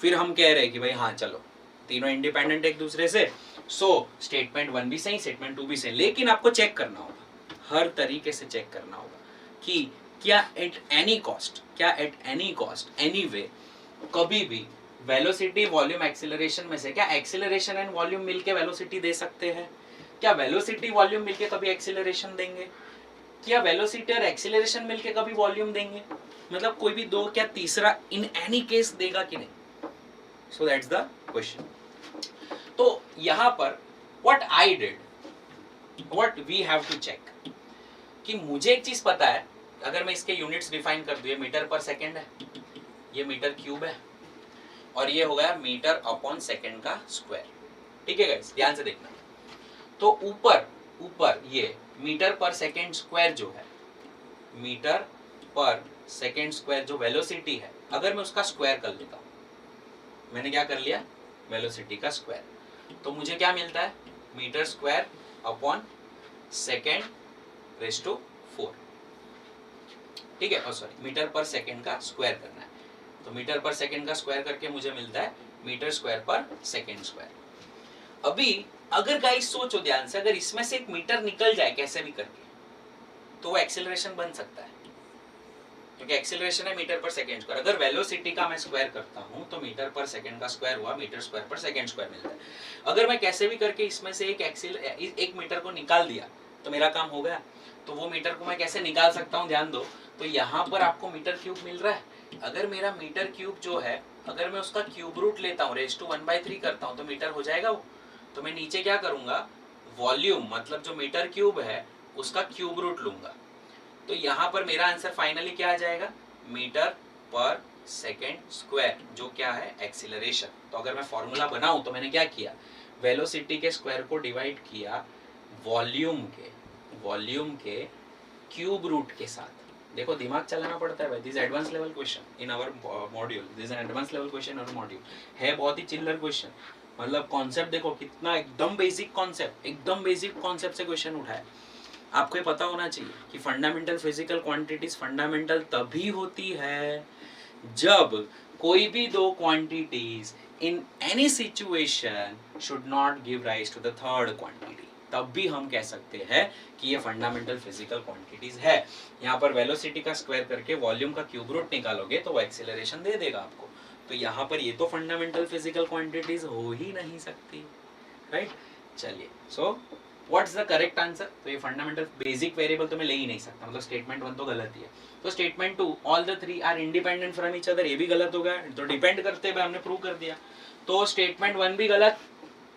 फिर हम कह रहे हैं कि भाई हाँ चलो तीनों इंडिपेंडेंट एक दूसरे से, सो स्टेटमेंट 1 भी सही, स्टेटमेंट 2 भी सही। लेकिन आपको चेक करना होगा, हर तरीके से चेक करना होगा कि क्या at any cost any way कभी भी वेलोसिटी वॉल्यूम एक्सीलरेशन में से क्या एक्सीलरेशन एंड वॉल्यूम मिलके वेलोसिटी दे सकते हैं? क्या वेलोसिटी वॉल्यूम मिलके कभी एक्सीलरेशन देंगे? क्या वेलोसिटी और एक्सीलरेशन मिलके कभी वॉल्यूम देंगे? मतलब कोई भी दो, क्या तीसरा इन एनी केस देगा कि नहीं? So that's the question. तो यहां पर what I did, what we have to check, कि मुझे एक चीज पता है, अगर मैं इसके यूनिट्स डिफाइन कर दूं, ये मीटर पर सेकंड है, ये मीटर क्यूब है, और ये हो गया मीटर अपॉन सेकंड का स्क्वायर। ठीक है गाइस, ध्यान से देखना। तो ऊपर ये मीटर पर सेकंड स्क्वायर जो है, मीटर पर सेकंड स्क्वायर जो वेलोसिटी है, अगर मैं उसका स्क्वायर कर लेता हूं, मैंने क्या कर लिया, वेलोसिटी का स्क्वायर, तो मुझे क्या मिलता है, metre square upon second raise to 4। ठीक है, सॉरी, मीटर पर सेकंड का स्क्वायर करना है, तो मीटर पर सेकंड का स्क्वायर करके मुझे मिलता है मीटर स्क्वायर पर सेकंड स्क्वायर। अभी अगर गाइस सोचो ध्यान से, अगर इसमें से एक मीटर निकल जाए कैसे भी करके, तो वो एक्सीलरेशन बन सकता है, क्योंकि एक्सीलरेशन है मीटर पर सेकंड स्क्वायर। अगर वेलोसिटी का मैं स्क्वायर करता हूं तो मीटर पर सेकंड का स्क्वायर हुआ, मीटर स्क्वायर पर सेकंड स्क्वायर मिलता है। अगर मैं कैसे भी करके इसमें से एक मीटर को निकाल दिया तो मेरा काम हो गया। तो वो मीटर को मैं कैसे निकाल सकता हूं, ध्यान दो। तो यहाँ पर आपको मीटर क्यूब मिल रहा है, अगर मेरा मीटर क्यूब जो है, अगर मैं उसका क्यूब रूट लेता हूँ, रेज़ टू 1/3 करता हूँ, तो मीटर हो जाएगा वो। तो मैं नीचे क्या करूंगा, वॉल्यूम मतलब जो मीटर क्यूब है उसका क्यूब रूट लूंगा। तो यहाँ पर मेरा आंसर फाइनली क्या आ जाएगा, मीटर पर सेकेंड स्क्वायर, जो क्या है, एक्सीलरेशन। तो अगर मैं फॉर्मूला बनाऊं तो मैंने क्या किया, वेलोसिटी के स्क्वायर को डिवाइड किया वॉल्यूम के क्यूब रूट के साथ। देखो दिमाग चलाना पड़ता है भाई, this advance level question in our module, this an advance level question in module है, बहुत ही चिल्लर क्वेश्चन। मतलब कॉन्सेप्ट देखो कितना एकदम बेसिक कॉन्सेप्ट से क्वेश्चन उठाया। आपको पता होना चाहिए कि फंडामेंटल फिजिकल क्वांटिटीज फंडामेंटल तभी होती है जब कोई भी दो quantities in any situation should not give rise to the third quantity, तब भी हम कह सकते हैं कि ये फंडामेंटल फिजिकल क्वांटिटीज है। यहाँ पर वेलोसिटी का स्क्वायर करके वॉल्यूम का क्यूब रूट निकालोगे तो वो एक्सीलरेशन दे देगा आपको। तो यहाँ पर ये तो फंडामेंटल फिजिकल क्वांटिटीज हो ही नहीं सकती, राइट। चलिए, so what's the correct answer, तो ये फंडामेंटल बेसिक वेरिएबल तो मैं ले ही नहीं सकता, मतलब स्टेटमेंट 1 तो गलत ही है। तो statement 2 all the three are independent from each other, ये भी गलत हो गया, तो डिपेंड करते हैं, हमने प्रूव कर दिया। तो स्टेटमेंट 1 भी गलत,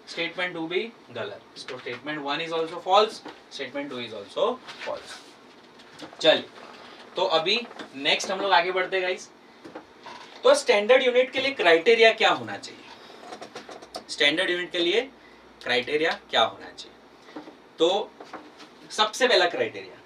स्टेटमेंट 2 भी गलत, तो statement 1 is also false, statement 2 is also false. चलिए, तो अभी नेक्स्ट हम लोग आगे बढ़ते हैं गाइस। तो स्टैंडर्ड यूनिट के लिए क्राइटेरिया क्या होना चाहिए, स्टैंडर्ड यूनिट के लिए क्राइटेरिया क्या होना चाहिए? तो सबसे पहला क्राइटेरिया,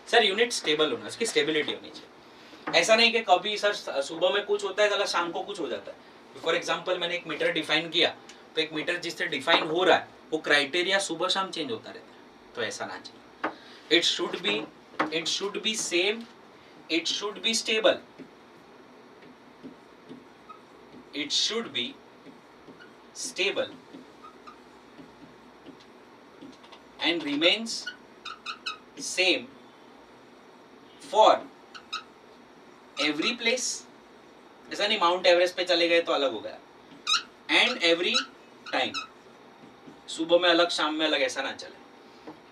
सर यूनिट स्टेबल होना, उसकी स्टेबिलिटी होनी चाहिए। ऐसा नहीं कि कभी सर सुबह में कुछ होता है, कल शाम को कुछ हो जाता है। फॉर एग्जांपल मैंने एक मीटर डिफाइन किया, तो एक मीटर जिससे डिफाइन हो रहा है वो क्राइटेरिया सुबह शाम चेंज होता रहता है, तो ऐसा ना चाहिए। It should be same, it should be stable, it should be stable and remains same for every place. ऐसा नहीं माउंट एवरेस्ट पे चले गए तो अलग हो गया. And every time, सुबह में अलग शाम में अलग ऐसा ना चले.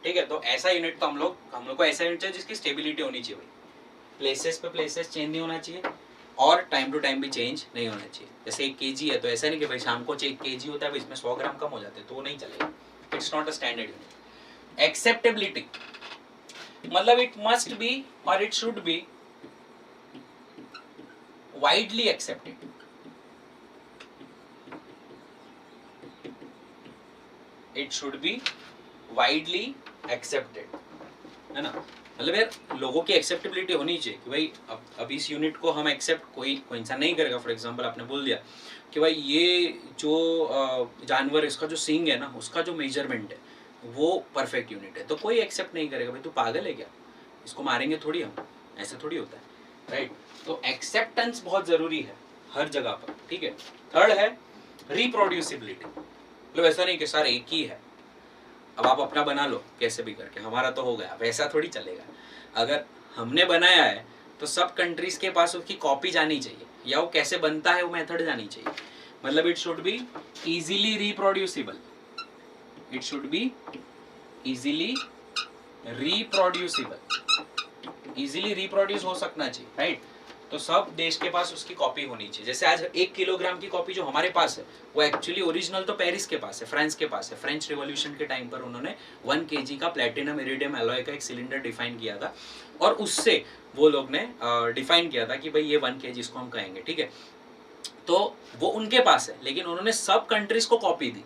ठीक है, तो ऐसा यूनिट तो हम लोग को ऐसा यूनिट चाहिए जिसकी स्टेबिलिटी होनी चाहिए भाई. प्लेसेस पे प्लेसेस चेंज नहीं होना चाहिए और टाइम टू टाइम भी चेंज नहीं होना चाहिए. जैसे 1 kg है तो ऐसा नहीं कि भाई शाम को 1 kg होता है इसमें 100 ग्राम कम हो जाते हैं तो वो नहीं चलेगा. It's not a standard unit. Acceptability मतलब इट मस्ट बी और it should be widely accepted. It should be widely accepted, है ना. मतलब यार लोगों की एक्सेप्टेबिलिटी होनी चाहिए कि भाई अब इस यूनिट को हम एक्सेप्ट कोई इंसान नहीं करेगा. फॉर एग्जांपल आपने बोल दिया कि भाई ये जो जानवर इसका जो सींग है ना उसका जो मेजरमेंट है वो परफेक्ट यूनिट है, तो कोई एक्सेप्ट नहीं करेगा. भाई तू पागल है क्या, इसको मारेंगे थोड़ी हम, ऐसे थोड़ी होता है, राइट. तो एक्सेप्टेंस बहुत जरूरी है हर जगह पर. ठीक है. थर्ड है रिप्रोड्यूसिबिलिटी. मतलब ऐसा नहीं कि सर एक ही है अब आप अपना बना लो कैसे भी करके, हमारा तो हो गया, वैसा थोड़ी चलेगा. अगर हमने बनाया है तो सब कंट्रीज के पास उसकी कॉपी जानी चाहिए या वो कैसे बनता है वो मेथड जानी चाहिए. मतलब it should be easily reproducible. It should be easily reproducible. Easily reproduce हो सकना चाहिए, राइट. तो सब देश के पास उसकी कॉपी होनी चाहिए. जैसे आज 1 किलोग्राम की कॉपी जो हमारे पास है वो एक्चुअली ओरिजिनल तो पेरिस के पास है, फ्रांस के पास है. फ्रेंच रिवॉल्यूशन के टाइम पर उन्होंने 1 kg का प्लेटिनम इरिडियम एलॉय का एक सिलेंडर डिफाइन किया था और उससे वो लोग ने डिफाइन किया था कि भाई ये 1 kg इसको हम कहेंगे. ठीक है. तो वो उनके पास है लेकिन उन्होंने सब कंट्रीज को कॉपी दी.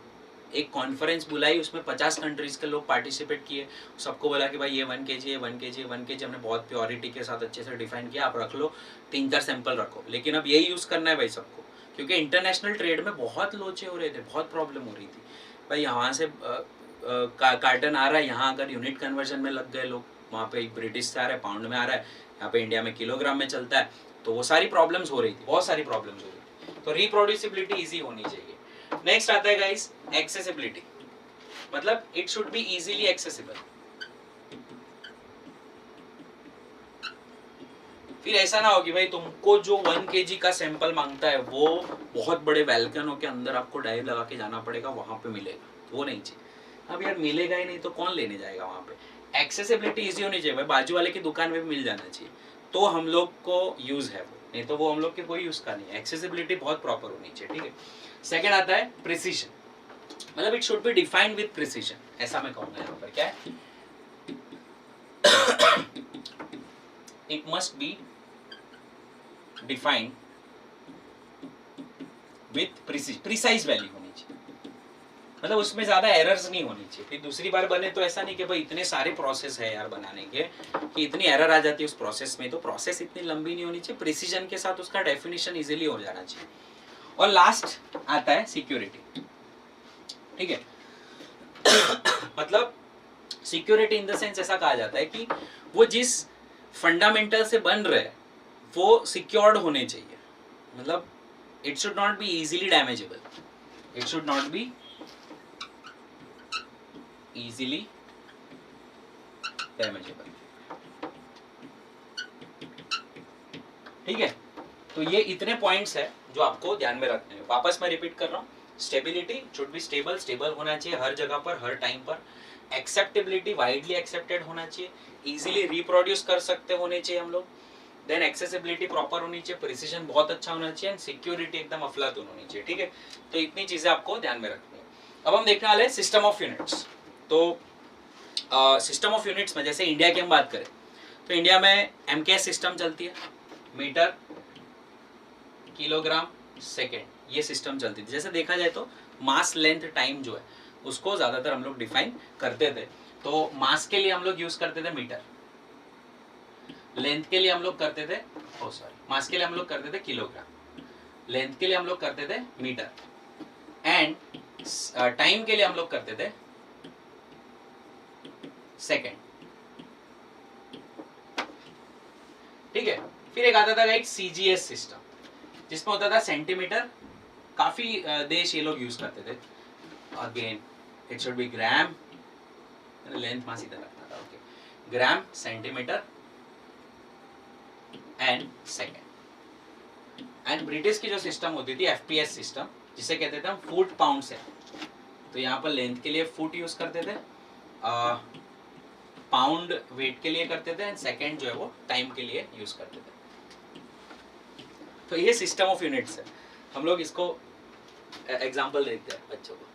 एक कॉन्फ्रेंस बुलाई, उसमें 50 कंट्रीज के लोग पार्टिसिपेट किए. सबको बोला कि भाई ये 1 kg है, 1 kg, 1 kg. हमने बहुत प्योरिटी के साथ अच्छे से डिफाइन किया, आप रख लो 3-4 सैंपल रखो. लेकिन अब यही यूज़ करना है भाई सबको, क्योंकि इंटरनेशनल ट्रेड में बहुत लोचे हो रहे थे, बहुत प्रॉब्लम हो रही थी. भाई यहाँ से कार्टन आ रहा है, यहाँ अगर यूनिट कन्वर्जन में लग गए लोग, वहाँ पे ब्रिटिश से आ रहा है, पाउंड में आ रहा है, यहाँ पे इंडिया में किलोग्राम में चलता है, तो वो सारी प्रॉब्लम्स हो रही थी, बहुत सारी प्रॉब्लम्स हो रही थी. तो रिप्रोड्यूसिबिलिटी ईजी होनी चाहिए. नेक्स्ट आता है गाइस एक्सेसिबिलिटी. मतलब it should be easily accessible. फिर ऐसा ना हो कि भाई तुमको जो 1 kg का सैंपल मांगता है वो बहुत बड़े वैल्कनो के अंदर आपको डाइव लगा के जाना पड़ेगा, वहां पे मिलेगा, वो नहीं चाहिए. अब यार मिलेगा ही नहीं तो कौन लेने जाएगा वहां पे. एक्सेसिबिलिटी इजी होनी चाहिए भाई, बाजू वाले की दुकान में भी मिल जाना चाहिए तो हम लोग को यूज है वो, नहीं तो वो हम लोग के कोई यूज का नहीं है. एक्सेसिबिलिटी बहुत प्रॉपर होनी चाहिए. ठीक है. सेकेंड आता है प्रिसीजन. मतलब it should be defined with precision. ऐसा मैं कहूंगा यहाँ पर क्या है, it must be defined with precise value होनी चाहिए. मतलब उसमें ज्यादा एरर्स नहीं होनी चाहिए. फिर दूसरी बार बने तो ऐसा नहीं कि भाई इतने सारे प्रोसेस है यार बनाने के कि इतनी एरर आ जाती है उस प्रोसेस में, तो प्रोसेस इतनी लंबी नहीं होनी चाहिए. प्रिसीजन के साथ उसका डेफिनेशन इजीली हो जाना चाहिए. और लास्ट आता है सिक्योरिटी. ठीक है. मतलब सिक्योरिटी इन द सेंस ऐसा कहा जाता है कि वो जिस फंडामेंटल से बन रहे हैं वो सिक्योर्ड होने चाहिए. मतलब it should not be easily damageable. It should not be easily damageable. ठीक है. तो ये इतने पॉइंट्स है जो आपको ध्यान में रखने हैं. वापस मैं रिपीट कर रहा हूँ. Stability should be stable, stable होना चाहिए हर जगह पर, हर टाइम पर. एक्सेप्टेबिलिटी वाइडली एक्सेप्टेड होना चाहिए, इजीली रिप्रोड्यूस कर सकते होने चाहिए हम लोग. देन एक्सेसिबिलिटी प्रॉपर होनी चाहिए, प्रिसीजन बहुत अच्छा होना चाहिए, एंड सिक्योरिटी एकदम अफलातून होनी चाहिए. ठीक है. तो इतनी चीजें आपको ध्यान में रखनी है. अब हम देखने वाले सिस्टम ऑफ यूनिट्स. तो सिस्टम ऑफ यूनिट्स में जैसे इंडिया की हम बात करें तो इंडिया में एमकेएस सिस्टम चलती है, मीटर किलोग्राम सेकेंड, ये सिस्टम चलती थी. जैसे देखा जाए तो मास लेंथ टाइम जो है उसको ज्यादातर हम लोग डिफाइन करते थे. तो मास के लिए हम लोग यूज करते थे मीटर, लेंथ के लिए हम लोग करते थे मास के लिए हम लोग करते थे किलोग्राम, लेंथ के लिए हम लोग करते थे मीटर, एंड टाइम के लिए हम लोग करते थे सेकेंड. ठीक है. फिर एक आता था एक सीजीएस सिस्टम जिसमें होता था सेंटीमीटर. काफी देश ये लोग यूज करते थे. अगेन इट शुड बी ग्राम, मैंने लेंथ वहाँ सीधा रखना था, okay. Gram, centimetre and second. And British की जो सिस्टम होती थी FPS सिस्टम, जिसे कहते थे हम फुट पाउंड से, तो यहाँ पर लेंथ के लिए फुट यूज करते थे, पाउंड वेट के लिए करते थे, एंड सेकेंड जो है वो टाइम के लिए यूज करते थे। तो ये सिस्टम ऑफ यूनिट्स है। हम लोग इसको एग्जाम्पल देखते हैं बच्चों को,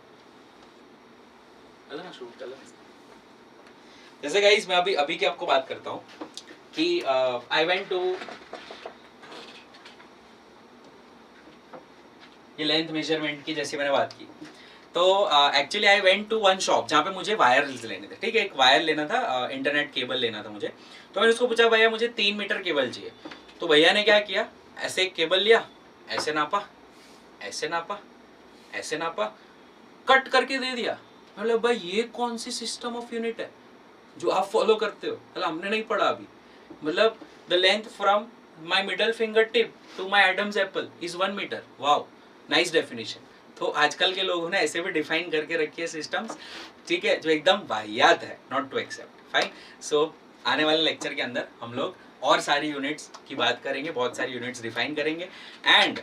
ना शूट कर। जैसे गाइस मैं अभी की आपको बात करता हूँ कि आई वेंट टू, ये लेंथ मेजरमेंट की जैसे मैंने बात की, तो actually I went to one shop जहाँ पे मुझे वायर्स लेने थे, ठीक है। एक वायर लेना था, इंटरनेट केबल लेना था मुझे। तो मैंने उसको पूछा भैया मुझे 3 मीटर केबल चाहिए। तो भैया ने क्या किया, ऐसे एक केबल लिया, ऐसे नापा, ऐसे नापा, ऐसे नापा, कट करके दे दिया। मतलब भाई ये कौन सी सिस्टम ऑफ यूनिट है जो आप फॉलो करते हो? मतलब हमने नहीं पढ़ा अभी। मतलब the length from my middle finger tip to my Adam's apple is 1 metre. Wow, nice definition. तो आजकल के लोगों ने ऐसे भी डिफाइन करके रखी है सिस्टम्स, ठीक है, जो एकदम वाहियात है, नॉट टू एक्सेप्ट। फाइन। सो आने वाले लेक्चर के अंदर हम लोग और सारी यूनिट्स की बात करेंगे, बहुत सारी यूनिट्स डिफाइन करेंगे, एंड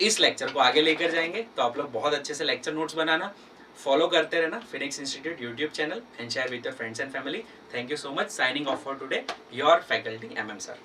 इस लेक्चर को आगे लेकर जाएंगे। तो आप लोग बहुत अच्छे से लेक्चर नोट्स बनाना, फॉलो करते रहना Phoenix institute YouTube channel, and share with your friends and family. Thank you so much. Signing off for today, your faculty MM sir.